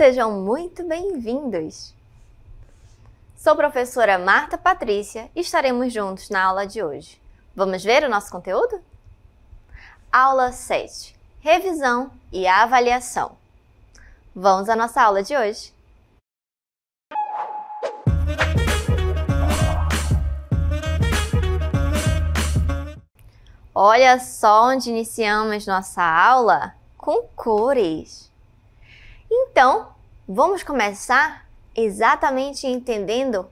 Sejam muito bem-vindos! Sou a professora Marta Patrícia e estaremos juntos na aula de hoje. Vamos ver o nosso conteúdo? Aula 7. Revisão e avaliação. Vamos à nossa aula de hoje. Olha só onde iniciamos nossa aula com cores. Então, vamos começar exatamente entendendo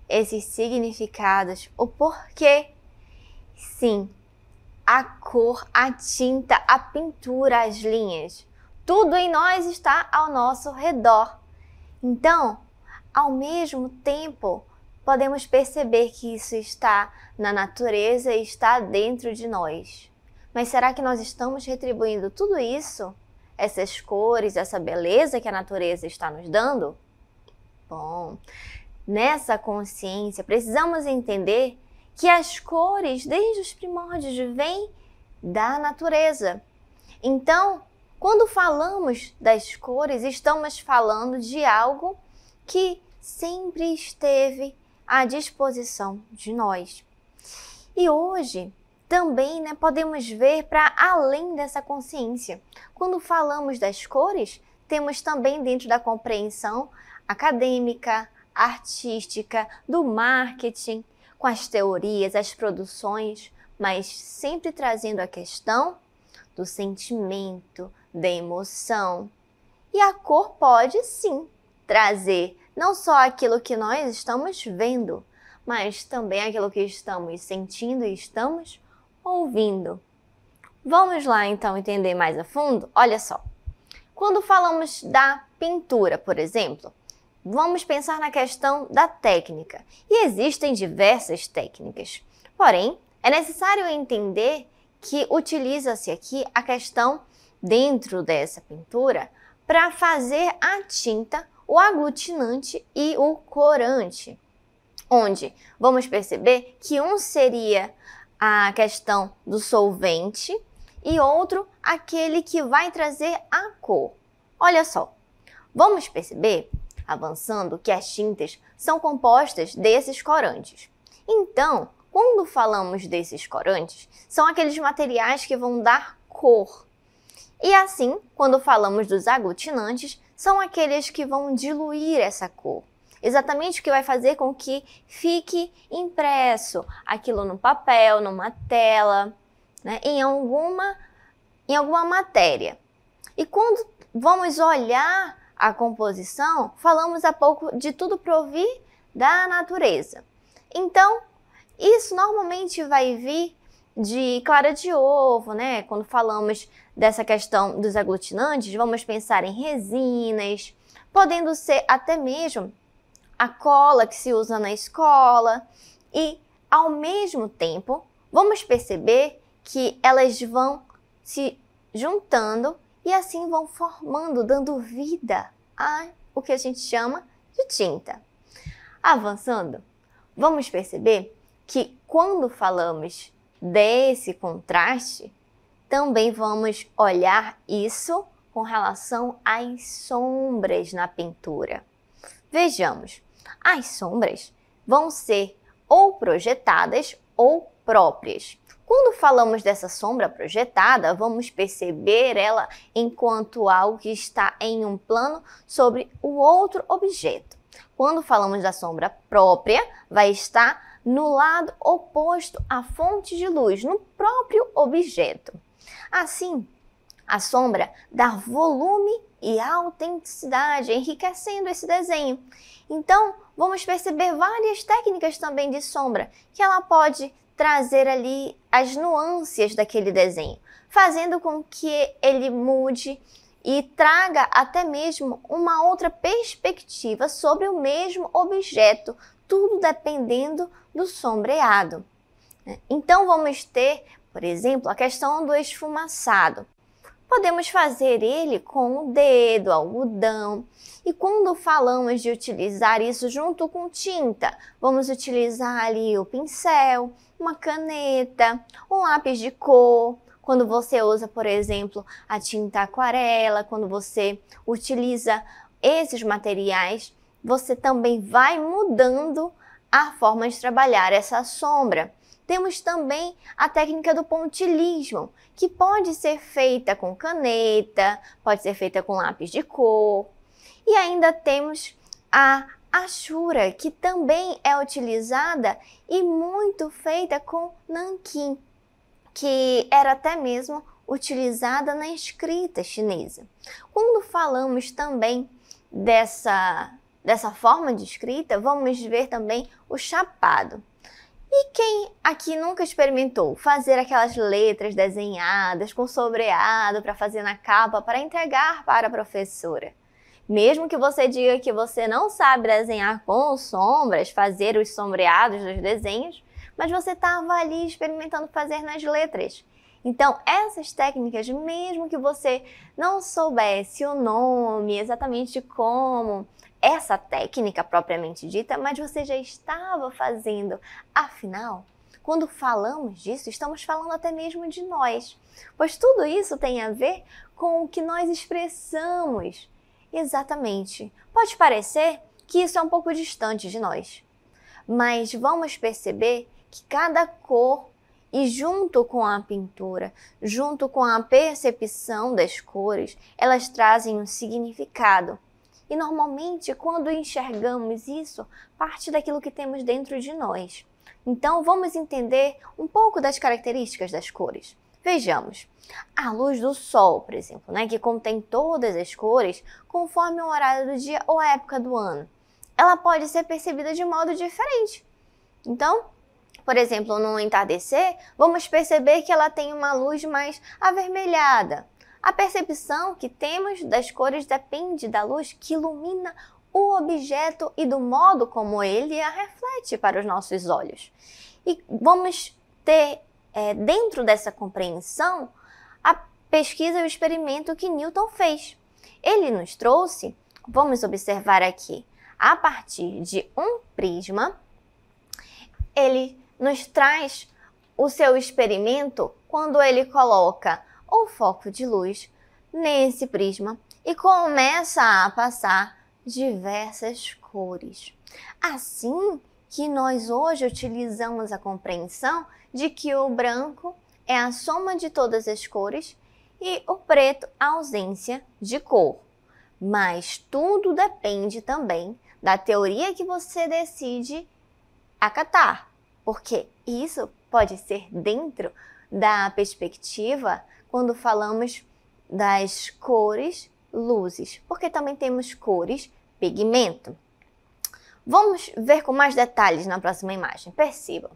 esses significados, o porquê. Sim, a cor, a tinta, a pintura, as linhas, tudo em nós está ao nosso redor. Então, ao mesmo tempo, podemos perceber que isso está na natureza e está dentro de nós. Mas será que nós estamos retribuindo tudo isso? Essas cores, essa beleza que a natureza está nos dando? Bom, nessa consciência, precisamos entender que as cores, desde os primórdios, vêm da natureza. Então, quando falamos das cores, estamos falando de algo que sempre esteve à disposição de nós. E hoje, também podemos ver para além dessa consciência. Quando falamos das cores, temos também dentro da compreensão acadêmica, artística, do marketing, com as teorias, as produções, mas sempre trazendo a questão do sentimento, da emoção. E a cor pode sim trazer não só aquilo que nós estamos vendo, mas também aquilo que estamos sentindo e estamos ouvindo. Vamos lá então entender mais a fundo? Olha só, quando falamos da pintura, por exemplo, vamos pensar na questão da técnica. E existem diversas técnicas. Porém, é necessário entender que utiliza-se aqui a questão dentro dessa pintura para fazer a tinta, o aglutinante e o corante. Onde vamos perceber que um seria a questão do solvente e outro aquele que vai trazer a cor. Olha só, vamos perceber, avançando, que as tintas são compostas desses corantes. Então, quando falamos desses corantes, são aqueles materiais que vão dar cor. E assim, quando falamos dos aglutinantes, são aqueles que vão diluir essa cor. Exatamente o que vai fazer com que fique impresso aquilo no papel, numa tela, em alguma matéria. E quando vamos olhar a composição, falamos há pouco de tudo provir da natureza. Então, isso normalmente vai vir de clara de ovo, Quando falamos dessa questão dos aglutinantes, vamos pensar em resinas, podendo ser até mesmo a cola que se usa na escola e, ao mesmo tempo, vamos perceber que elas vão se juntando e assim vão formando, dando vida a o que a gente chama de tinta. Avançando, vamos perceber que quando falamos desse contraste, também vamos olhar isso com relação às sombras na pintura. Vejamos, as sombras vão ser ou projetadas ou próprias. Quando falamos dessa sombra projetada, vamos perceber ela enquanto algo que está em um plano sobre o outro objeto. Quando falamos da sombra própria, vai estar no lado oposto à fonte de luz, no próprio objeto. Assim, a sombra dá volume e autenticidade, enriquecendo esse desenho. Então, vamos perceber várias técnicas também de sombra, que ela pode trazer ali as nuances daquele desenho, fazendo com que ele mude e traga até mesmo uma outra perspectiva sobre o mesmo objeto, tudo dependendo do sombreado. Então, vamos ter, por exemplo, a questão do esfumaçado. Podemos fazer ele com o dedo, algodão. E quando falamos de utilizar isso junto com tinta, vamos utilizar ali o pincel, uma caneta, um lápis de cor. Quando você usa, por exemplo, a tinta aquarela, quando você utiliza esses materiais, você também vai mudando a forma de trabalhar essa sombra. Temos também a técnica do pontilhismo, que pode ser feita com caneta, pode ser feita com lápis de cor. E ainda temos a achura, que também é utilizada e muito feita com nanquim, que era até mesmo utilizada na escrita chinesa. Quando falamos também dessa forma de escrita, vamos ver também o chapado. E quem aqui nunca experimentou fazer aquelas letras desenhadas com sobreado para fazer na capa para entregar para a professora? Mesmo que você diga que você não sabe desenhar com sombras, fazer os sombreados dos desenhos, mas você estava ali experimentando fazer nas letras. Então, essas técnicas, mesmo que você não soubesse o nome exatamente de como essa técnica propriamente dita, mas você já estava fazendo. Afinal, quando falamos disso, estamos falando até mesmo de nós, pois tudo isso tem a ver com o que nós expressamos. Exatamente. Pode parecer que isso é um pouco distante de nós, mas vamos perceber que cada cor, e junto com a pintura, junto com a percepção das cores, elas trazem um significado. E normalmente, quando enxergamos isso, parte daquilo que temos dentro de nós. Então, vamos entender um pouco das características das cores. Vejamos, a luz do sol, por exemplo, que contém todas as cores, conforme o horário do dia ou a época do ano, ela pode ser percebida de modo diferente. Então, por exemplo, no entardecer, vamos perceber que ela tem uma luz mais avermelhada. A percepção que temos das cores depende da luz que ilumina o objeto e do modo como ele a reflete para os nossos olhos. E vamos ter, dentro dessa compreensão, a pesquisa e o experimento que Newton fez. Ele nos trouxe, vamos observar aqui, a partir de um prisma, ele nos traz o seu experimento quando ele coloca o foco de luz nesse prisma e começa a passar diversas cores. Assim que nós hoje utilizamos a compreensão de que o branco é a soma de todas as cores e o preto a ausência de cor. Mas tudo depende também da teoria que você decide acatar, porque isso pode ser dentro da perspectiva quando falamos das cores, luzes, porque também temos cores, pigmento. Vamos ver com mais detalhes na próxima imagem. Percebam,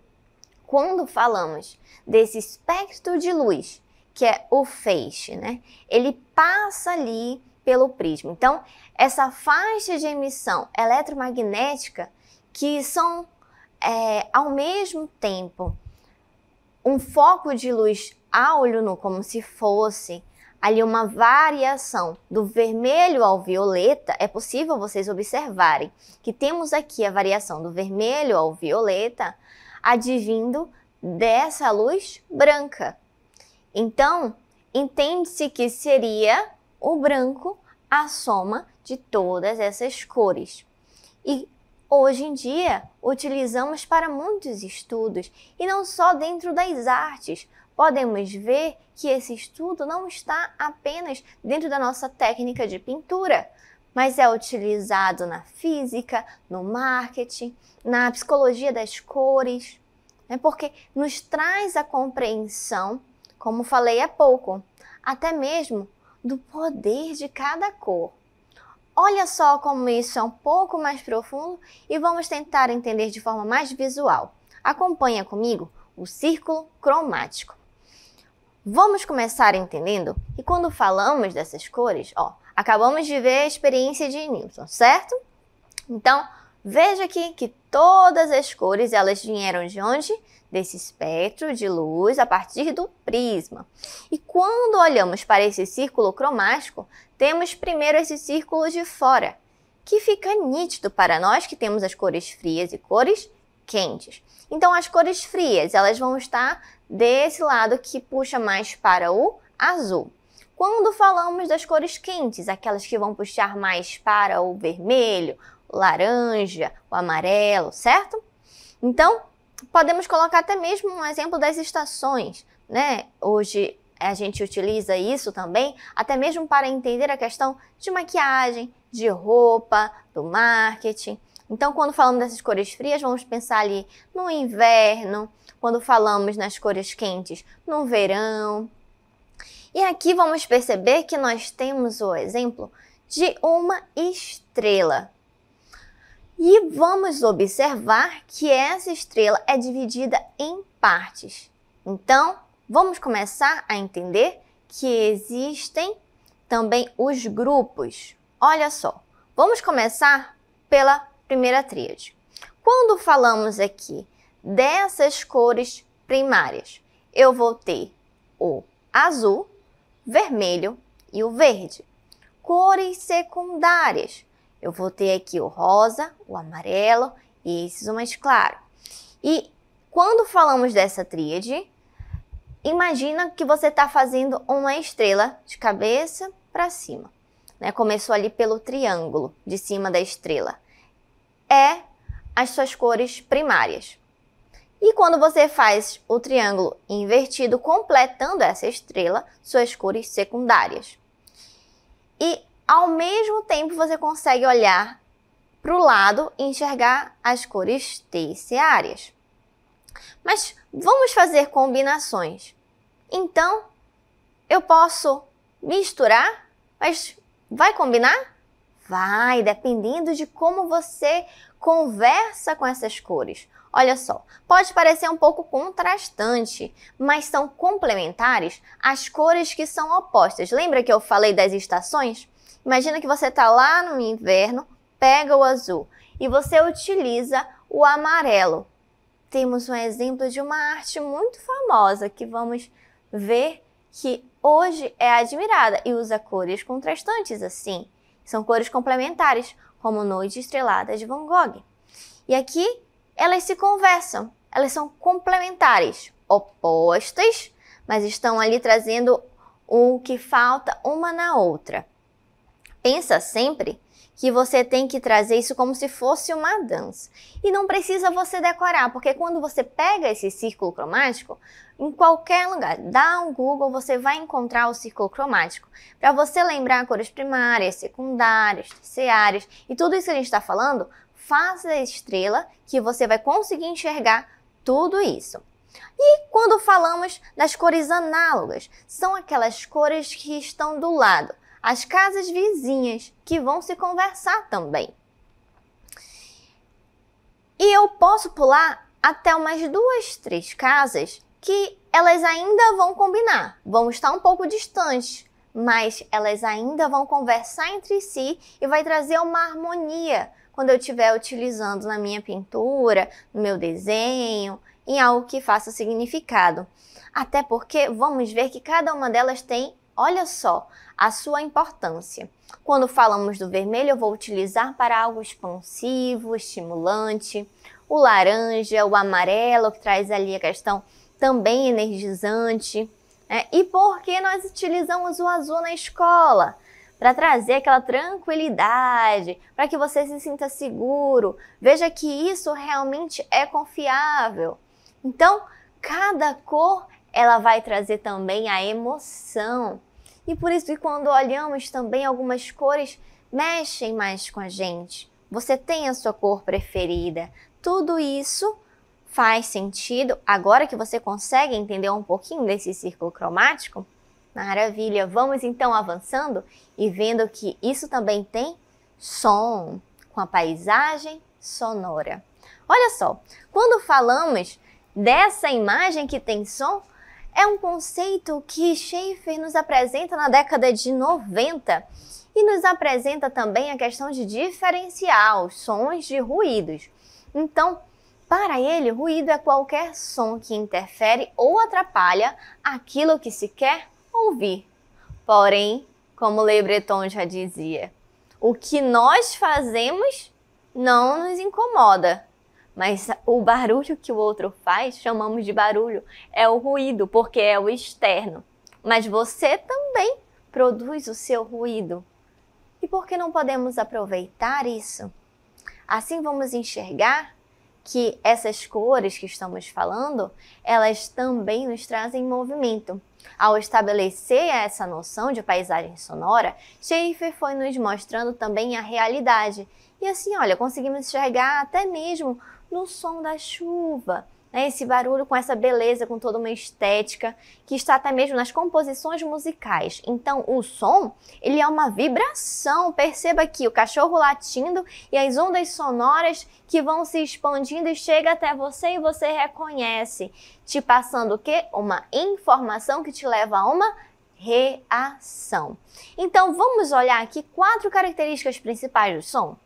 quando falamos desse espectro de luz, que é o feixe, ele passa ali pelo prisma. Então, essa faixa de emissão eletromagnética, que são ao mesmo tempo um foco de luz a olho nu, como se fosse ali uma variação do vermelho ao violeta, é possível vocês observarem que temos aqui a variação do vermelho ao violeta advindo dessa luz branca. Então, entende-se que seria o branco a soma de todas essas cores. E hoje em dia, utilizamos para muitos estudos, e não só dentro das artes. Podemos ver que esse estudo não está apenas dentro da nossa técnica de pintura, mas é utilizado na física, no marketing, na psicologia das cores, porque nos traz a compreensão, como falei há pouco, até mesmo do poder de cada cor. Olha só como isso é um pouco mais profundo e vamos tentar entender de forma mais visual. Acompanha comigo o círculo cromático. Vamos começar entendendo que quando falamos dessas cores, acabamos de ver a experiência de Newton, certo? Então, veja aqui que todas as cores, elas vieram de onde? Desse espectro de luz a partir do prisma. E quando olhamos para esse círculo cromático, temos primeiro esse círculo de fora, que fica nítido para nós que temos as cores frias e cores quentes. Então, as cores frias, elas vão estar desse lado que puxa mais para o azul. quando falamos das cores quentes, aquelas que vão puxar mais para o vermelho, o laranja, o amarelo, certo? Então, podemos colocar até mesmo um exemplo das estações, né? Hoje a gente utiliza isso também, até mesmo para entender a questão de maquiagem, de roupa, do marketing. Então, quando falamos dessas cores frias, vamos pensar ali no inverno, quando falamos nas cores quentes, no verão. E aqui vamos perceber que nós temos o exemplo de uma estrela. E vamos observar que essa estrela é dividida em partes. Então, vamos começar a entender que existem também os grupos. Olha só, vamos começar pela primeira tríade. Quando falamos aqui dessas cores primárias, eu vou ter o azul, vermelho e o verde. Cores secundárias, eu vou ter aqui o rosa, o amarelo e esses o mais claro. E quando falamos dessa tríade, imagina que você está fazendo uma estrela de cabeça para cima. Né? Começou ali pelo triângulo de cima da estrela. É as suas cores primárias. E quando você faz o triângulo invertido, completando essa estrela, suas cores secundárias. E ao mesmo tempo você consegue olhar para o lado e enxergar as cores terciárias. Mas vamos fazer combinações. Então, eu posso misturar, mas vai combinar? Vai, dependendo de como você conversa com essas cores. Olha só, pode parecer um pouco contrastante, mas são complementares às cores que são opostas. Lembra que eu falei das estações? Imagina que você está lá no inverno, pega o azul e você utiliza o amarelo. Temos um exemplo de uma arte muito famosa que vamos ver que hoje é admirada e usa cores contrastantes assim. São cores complementares, como Noite Estrelada de Van Gogh. E aqui elas se conversam, elas são complementares, opostas, mas estão ali trazendo o que falta uma na outra. Pensa sempre que você tem que trazer isso como se fosse uma dança. E não precisa você decorar, porque quando você pega esse círculo cromático, em qualquer lugar, dá um Google, você vai encontrar o círculo cromático. Para você lembrar cores primárias, secundárias, terciárias e tudo isso que a gente está falando, faça a estrela que você vai conseguir enxergar tudo isso. E quando falamos das cores análogas, são aquelas cores que estão do lado, as casas vizinhas, que vão se conversar também. E eu posso pular até umas 2, 3 casas que elas ainda vão combinar, vão estar um pouco distantes, mas elas ainda vão conversar entre si e vai trazer uma harmonia quando eu estiver utilizando na minha pintura, no meu desenho, em algo que faça significado. Até porque vamos ver que cada uma delas tem, olha só, a sua importância. Quando falamos do vermelho, eu vou utilizar para algo expansivo, estimulante. O laranja, o amarelo, que traz ali a questão também energizante. E por que nós utilizamos o azul na escola? Para trazer aquela tranquilidade, para que você se sinta seguro. Veja que isso realmente é confiável. Então, cada cor, ela vai trazer também a emoção. E por isso que quando olhamos também algumas cores, mexem mais com a gente. Você tem a sua cor preferida. Tudo isso faz sentido agora que você consegue entender um pouquinho desse círculo cromático? Maravilha! Vamos então avançando e vendo que isso também tem som, com a paisagem sonora. Olha só, quando falamos dessa imagem que tem som, é um conceito que Schaeffer nos apresenta na década de 90 e nos apresenta também a questão de diferenciar os sons de ruídos. Então, para ele, ruído é qualquer som que interfere ou atrapalha aquilo que se quer ouvir. Porém, como Le Breton já dizia, o que nós fazemos não nos incomoda. Mas o barulho que o outro faz, chamamos de barulho, é o ruído, porque é o externo. Mas você também produz o seu ruído. E por que não podemos aproveitar isso? Assim vamos enxergar que essas cores que estamos falando, elas também nos trazem movimento. Ao estabelecer essa noção de paisagem sonora, Schaeffer foi nos mostrando também a realidade. E assim, olha, conseguimos enxergar até mesmo no som da chuva, né? Esse barulho com essa beleza, com toda uma estética, que está até mesmo nas composições musicais. Então, o som, ele é uma vibração. Perceba aqui o cachorro latindo e as ondas sonoras que vão se expandindo e chega até você e você reconhece, te passando o quê? Uma informação que te leva a uma reação. Então, vamos olhar aqui 4 características principais do som.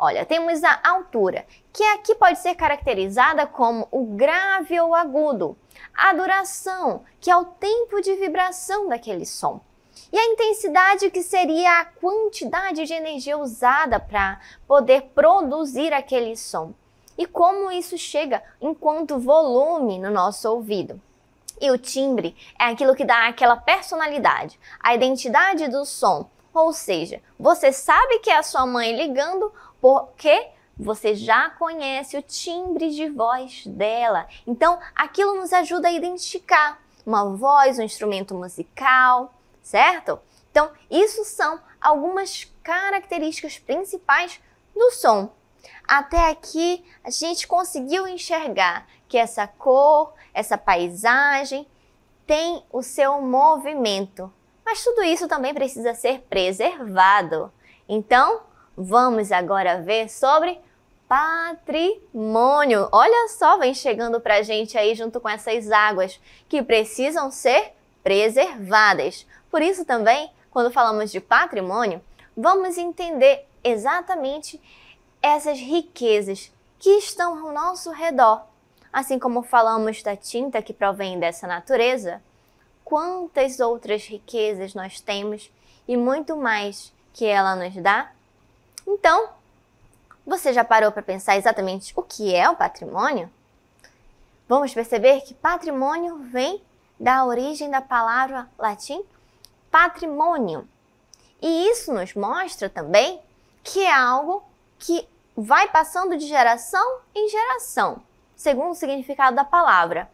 Olha, temos a altura, que aqui pode ser caracterizada como o grave ou agudo. A duração, que é o tempo de vibração daquele som. E a intensidade, que seria a quantidade de energia usada para poder produzir aquele som. E como isso chega enquanto volume no nosso ouvido. E o timbre é aquilo que dá aquela personalidade, a identidade do som. Ou seja, você sabe que é a sua mãe ligando porque você já conhece o timbre de voz dela. Então, aquilo nos ajuda a identificar uma voz, um instrumento musical, certo? Então, isso são algumas características principais do som. Até aqui, a gente conseguiu enxergar que essa cor, essa paisagem tem o seu movimento. Mas tudo isso também precisa ser preservado. Então, vamos agora ver sobre patrimônio. Olha só, vem chegando pra gente aí junto com essas águas que precisam ser preservadas. Por isso também, quando falamos de patrimônio, vamos entender exatamente essas riquezas que estão ao nosso redor. Assim como falamos da tinta que provém dessa natureza, quantas outras riquezas nós temos e muito mais que ela nos dá? Então, você já parou para pensar exatamente o que é o patrimônio? Vamos perceber que patrimônio vem da origem da palavra latim patrimonium. E isso nos mostra também que é algo que vai passando de geração em geração, segundo o significado da palavra.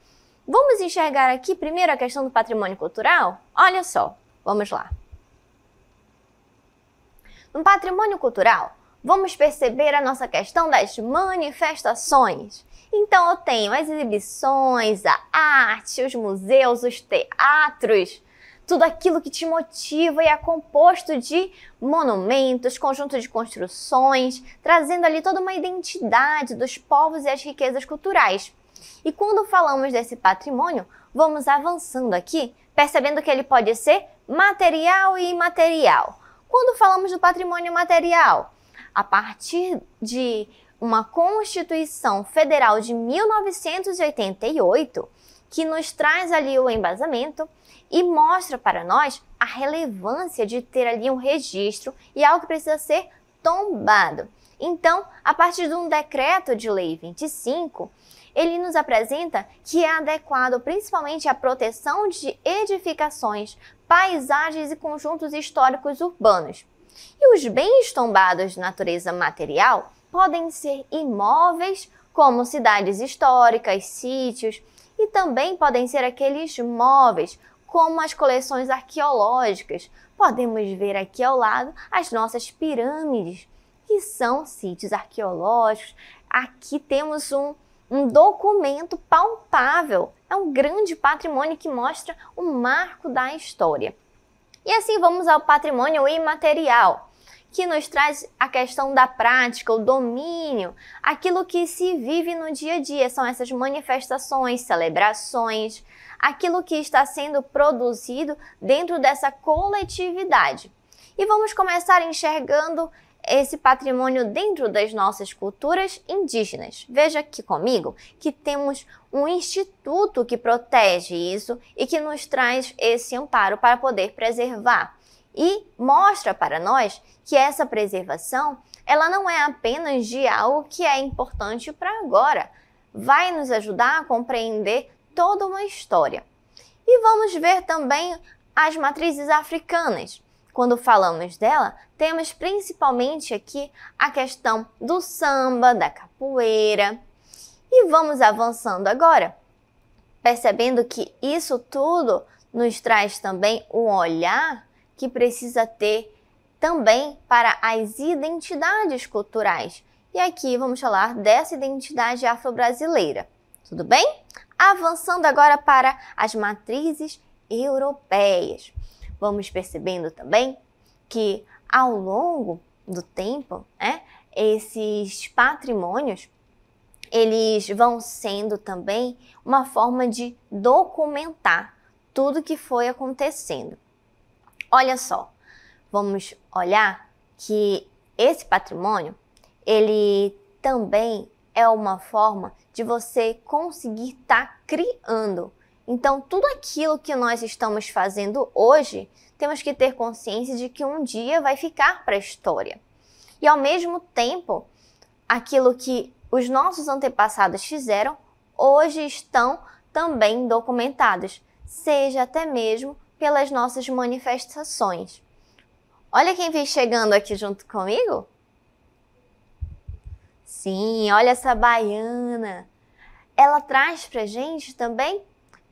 Vamos enxergar aqui primeiro a questão do patrimônio cultural? Olha só, vamos lá. No patrimônio cultural, vamos perceber a nossa questão das manifestações. Então, eu tenho as exibições, a arte, os museus, os teatros, tudo aquilo que te motiva e é composto de monumentos, conjunto de construções, trazendo ali toda uma identidade dos povos e as riquezas culturais. E quando falamos desse patrimônio, vamos avançando aqui, percebendo que ele pode ser material e imaterial. Quando falamos do patrimônio material, a partir de uma Constituição Federal de 1988, que nos traz ali o embasamento e mostra para nós a relevância de ter ali um registro e algo que precisa ser tombado. Então, a partir de um decreto de lei 25, ele nos apresenta que é adequado principalmente à proteção de edificações, paisagens e conjuntos históricos urbanos. E os bens tombados de natureza material podem ser imóveis, como cidades históricas, sítios, e também podem ser aqueles móveis, como as coleções arqueológicas. Podemos ver aqui ao lado as nossas pirâmides, que são sítios arqueológicos. Aqui temos um documento palpável, é um grande patrimônio que mostra o marco da história. E assim vamos ao patrimônio imaterial, que nos traz a questão da prática, o domínio, aquilo que se vive no dia a dia, são essas manifestações, celebrações, aquilo que está sendo produzido dentro dessa coletividade. E vamos começar enxergando esse patrimônio dentro das nossas culturas indígenas. Veja aqui comigo que temos um instituto que protege isso e que nos traz esse amparo para poder preservar. E mostra para nós que essa preservação, ela não é apenas de algo que é importante para agora. Vai nos ajudar a compreender toda uma história. E vamos ver também as matrizes africanas. Quando falamos dela, temos principalmente aqui a questão do samba, da capoeira. E vamos avançando agora, percebendo que isso tudo nos traz também um olhar que precisa ter também para as identidades culturais. E aqui vamos falar dessa identidade afro-brasileira. Tudo bem? Avançando agora para as matrizes europeias. Vamos percebendo também que ao longo do tempo, esses patrimônios, eles vão sendo também uma forma de documentar tudo que foi acontecendo. Olha só, vamos olhar que esse patrimônio, ele também é uma forma de você conseguir estar criando. Então, tudo aquilo que nós estamos fazendo hoje, temos que ter consciência de que um dia vai ficar para a história. E ao mesmo tempo, aquilo que os nossos antepassados fizeram, hoje estão também documentados, seja até mesmo pelas nossas manifestações. Olha quem vem chegando aqui junto comigo. Sim, olha essa baiana. Ela traz pra gente também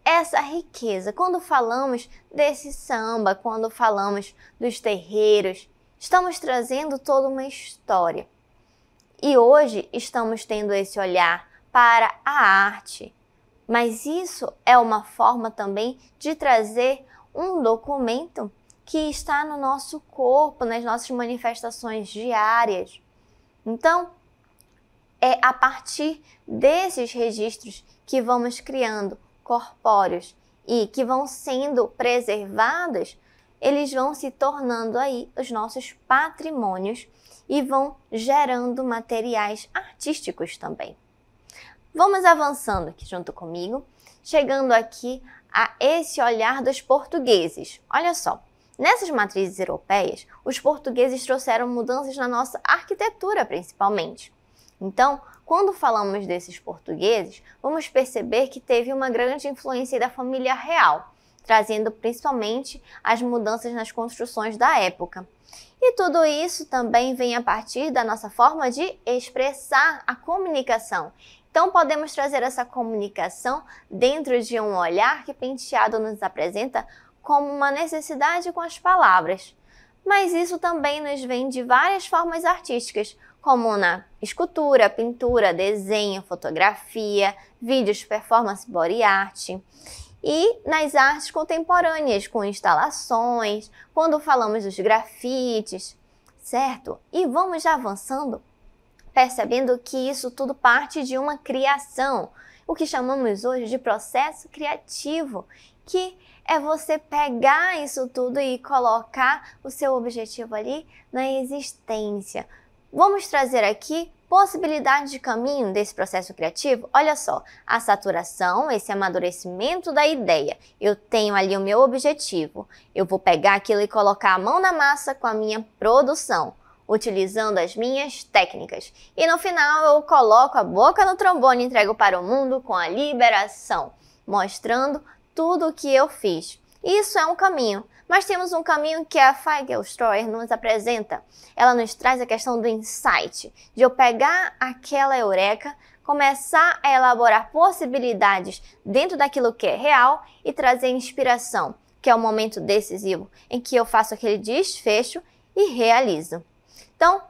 essa riqueza. Quando falamos desse samba, quando falamos dos terreiros, estamos trazendo toda uma história. E hoje estamos tendo esse olhar para a arte. Mas isso é uma forma também de trazer um documento que está no nosso corpo, nas nossas manifestações diárias. Então, é a partir desses registros que vamos criando corpóreos e que vão sendo preservados, eles vão se tornando aí os nossos patrimônios e vão gerando materiais artísticos também. Vamos avançando aqui junto comigo, chegando aqui a esse olhar dos portugueses. Olha só, nessas matrizes europeias, os portugueses trouxeram mudanças na nossa arquitetura principalmente. Então, quando falamos desses portugueses, vamos perceber que teve uma grande influência da família real, trazendo principalmente as mudanças nas construções da época. E tudo isso também vem a partir da nossa forma de expressar a comunicação. Então, podemos trazer essa comunicação dentro de um olhar que Penteado nos apresenta como uma necessidade com as palavras. Mas isso também nos vem de várias formas artísticas, como na escultura, pintura, desenho, fotografia, vídeos, performance, body art. E nas artes contemporâneas, com instalações, quando falamos dos grafites, certo? E vamos já avançando, percebendo que isso tudo parte de uma criação, o que chamamos hoje de processo criativo, que é você pegar isso tudo e colocar o seu objetivo ali na existência. Vamos trazer aqui possibilidades de caminho desse processo criativo. Olha só, a saturação, esse amadurecimento da ideia. Eu tenho ali o meu objetivo. Eu vou pegar aquilo e colocar a mão na massa com a minha produção, utilizando as minhas técnicas. E no final eu coloco a boca no trombone e entrego para o mundo com a liberação, mostrando tudo o que eu fiz. Isso é um caminho, mas temos um caminho que a Feigelstreuer nos apresenta. Ela nos traz a questão do insight, de eu pegar aquela eureka, começar a elaborar possibilidades dentro daquilo que é real e trazer inspiração, que é o momento decisivo em que eu faço aquele desfecho e realizo. Então,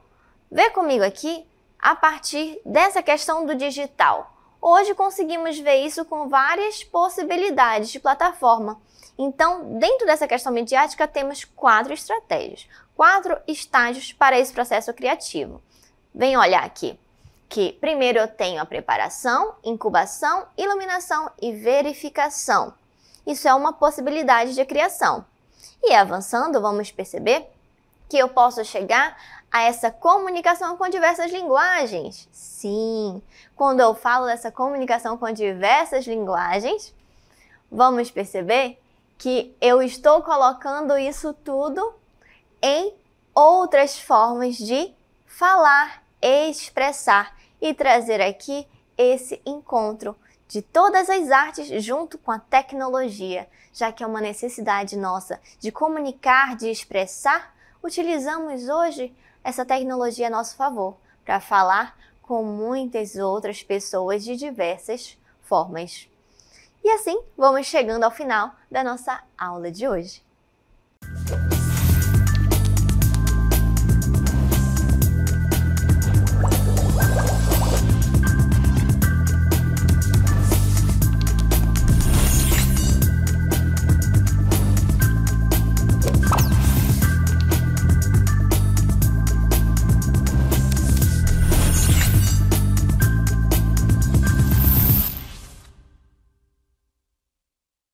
vê comigo aqui a partir dessa questão do digital. Hoje conseguimos ver isso com várias possibilidades de plataforma. Então, dentro dessa questão midiática, temos 4 estratégias, 4 estágios para esse processo criativo. Vem olhar aqui, que primeiro eu tenho a preparação, incubação, iluminação e verificação. Isso é uma possibilidade de criação. E avançando, vamos perceber que eu posso chegar a essa comunicação com diversas linguagens. Sim, quando eu falo dessa comunicação com diversas linguagens, vamos perceber que eu estou colocando isso tudo em outras formas de falar, expressar e trazer aqui esse encontro de todas as artes junto com a tecnologia, já que é uma necessidade nossa de comunicar, de expressar, utilizamos hoje essa tecnologia a nosso favor para falar com muitas outras pessoas de diversas formas. E assim, vamos chegando ao final da nossa aula de hoje.